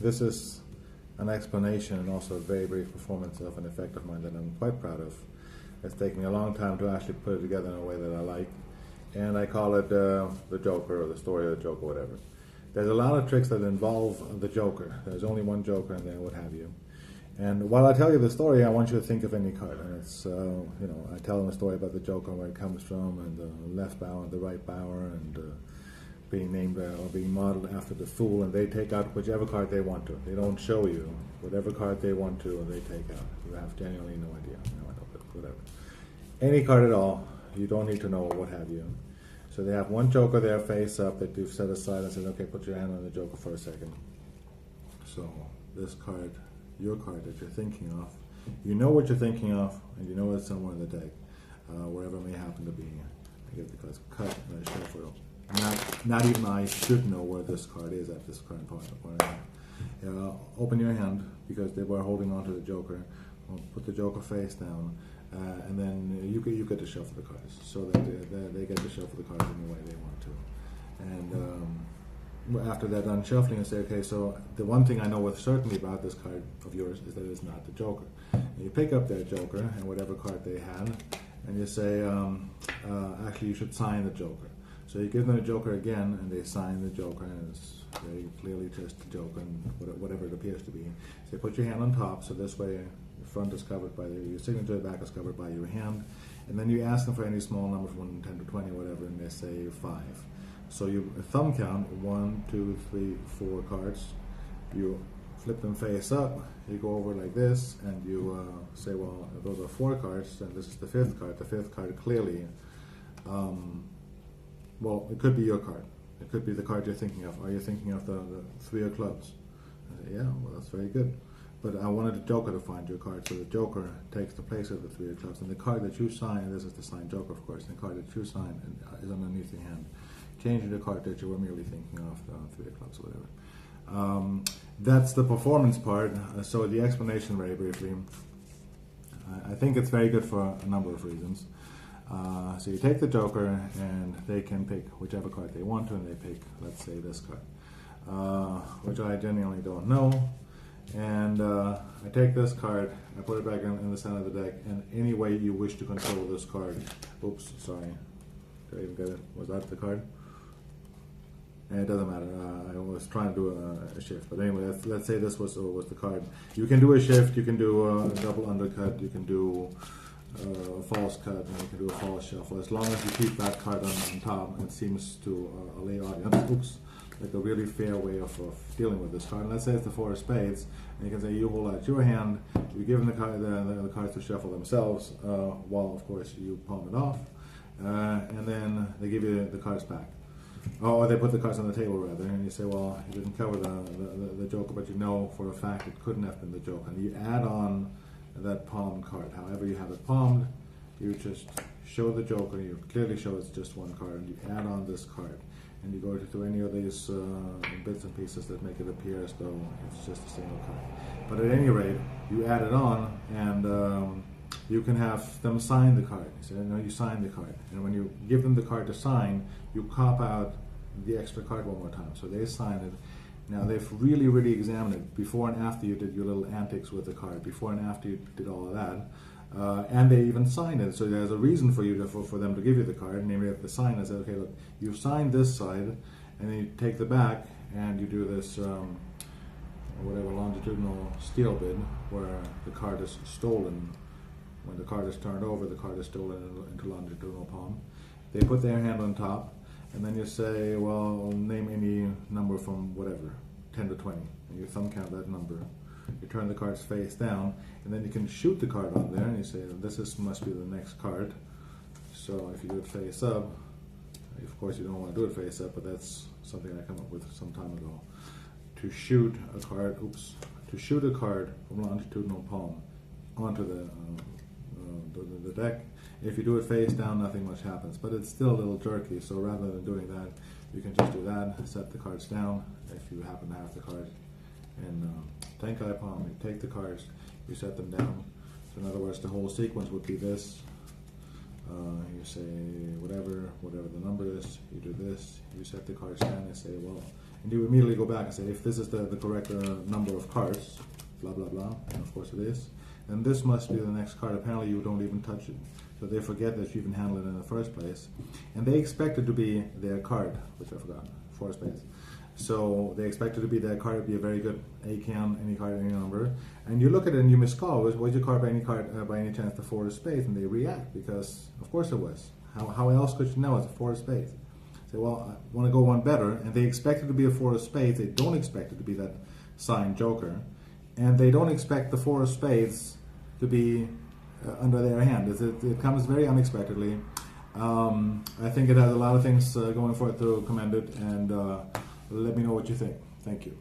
This is an explanation and also a very brief performance of an effect of mine that I'm quite proud of. It's taken me a long time to actually put it together in a way that I like, and I call it the Joker, or the story of the Joker, whatever. There's a lot of tricks that involve the Joker. There's only one Joker and then what have you. And while I tell you the story, I want you to think of any card. And it's, I tell them a story about the Joker, where it comes from, and the left bower and the right bower, and being named or being modeled after the Fool, and they take out whichever card they want to. They don't show you whatever card they want to, and they take out. You have genuinely no idea. No, I know, but whatever. Any card at all, you don't need to know what have you. So they have one Joker there face up that you've set aside and said, okay, put your hand on the Joker for a second. So this card, your card that you're thinking of, you know what you're thinking of, and you know it's somewhere in the deck, wherever it may happen to be. I give the cards cut and I shuffle. Not even I should know where this card is at this current point. Open your hand, because they were holding on to the Joker. Put the Joker face down, and then you get to shuffle the cards, so that they get to shuffle the cards any way they want to. And after they're done shuffling, I say, okay, so the one thing I know with certainty about this card of yours is that it's not the Joker. And you pick up their Joker and whatever card they had, and you say, actually, you should sign the Joker. So you give them the Joker again, and they sign the Joker, and it's very clearly just the Joker, and whatever it appears to be. So you put your hand on top, so this way your front is covered by your signature, the back is covered by your hand, and then you ask them for any small number from 1 to 10 to 20, whatever, and they say 5. So you thumb count 1, 2, 3, 4 cards. You flip them face up. You go over like this, and you say, well, those are 4 cards, and this is the 5th card. The 5th card clearly. Well, it could be your card. It could be the card you're thinking of. Are you thinking of the 3 of clubs? I say, yeah, well, that's very good. But I wanted the Joker to find your card, so the Joker takes the place of the 3 of clubs. And the card that you sign, and this is the signed Joker, of course, and the card that you sign is underneath your hand. Changing the card that you were merely thinking of, the 3 of clubs, or whatever. That's the performance part. So the explanation, very briefly, I think it's very good for a number of reasons. So you take the Joker, and they can pick whichever card they want to, and they pick, let's say, this card, which I genuinely don't know. And I take this card, I put it back in the center of the deck, and any way you wish to control this card. Oops, sorry. Did I even get it? Was that the card? And it doesn't matter. I was trying to do a shift, but anyway, let's say this was the card. You can do a shift. You can do a double undercut. You can do a false cut, and you can do a false shuffle, as long as you keep that card on top. And it seems to a lay audience, oops, like a really fair way of dealing with this card. And let's say it's the 4 of spades, and you can say you hold out your hand, you give them the cards to shuffle themselves, while of course you palm it off, and then they give you the cards back. Or they put the cards on the table, rather, and you say, well, you didn't cover the Joker, but you know for a fact it couldn't have been the Joker. And you add on that palmed card. However you have it palmed, you just show the Joker, you clearly show it's just one card, and you add on this card. And you go to any of these bits and pieces that make it appear as though it's just a single card. But at any rate, you add it on, and you can have them sign the card. You say, no, you sign the card. And when you give them the card to sign, you cop out the extra card one more time. So they sign it. Now they've really, really examined it before and after you did your little antics with the card, before and after you did all of that. And they even signed it. So there's a reason for you for them to give you the card, namely if the sign is, okay, look, you've signed this side, and then you take the back and you do this whatever longitudinal steel bid, where the card is stolen. When the card is turned over, the card is stolen into longitudinal palm. They put their hand on top, and then you say, well, name any number from whatever, 10 to 20, and you thumb count that number. You turn the cards face down, and then you can shoot the card on there, and you say, must be the next card. So if you do it face up, of course you don't want to do it face up, but that's something I came up with some time ago. To shoot a card, to shoot a card from longitudinal palm onto the deck. If you do it face down, nothing much happens, but it's still a little jerky. So rather than doing that, you can just do that, set the cards down. If you happen to have the cards in Tenkai palm, you take the cards, you set them down. So in other words, the whole sequence would be this. You say whatever the number is, you do this, you set the cards down, and say, well, and you immediately go back and say, if this is the correct number of cards, blah blah blah, and of course it is, and this must be the next card. Apparently you don't even touch it, so they forget that you even handled it in the first place, and they expect it to be their card, which I forgot, 4 spades. So they expect it to be their card, to be a very good A-can, any card, any number, and you look at it and you miscall, was your card by any chance the 4 of spades, and they react, because of course it was. How else could you know it's a 4 of spades? Say, well, I want to go one better, and they expect it to be a 4 of spades. They don't expect it to be that signed joker, and they don't expect the 4 of spades to be under their hand. It comes very unexpectedly. I think it has a lot of things going for it to commend it, and let me know what you think. Thank you.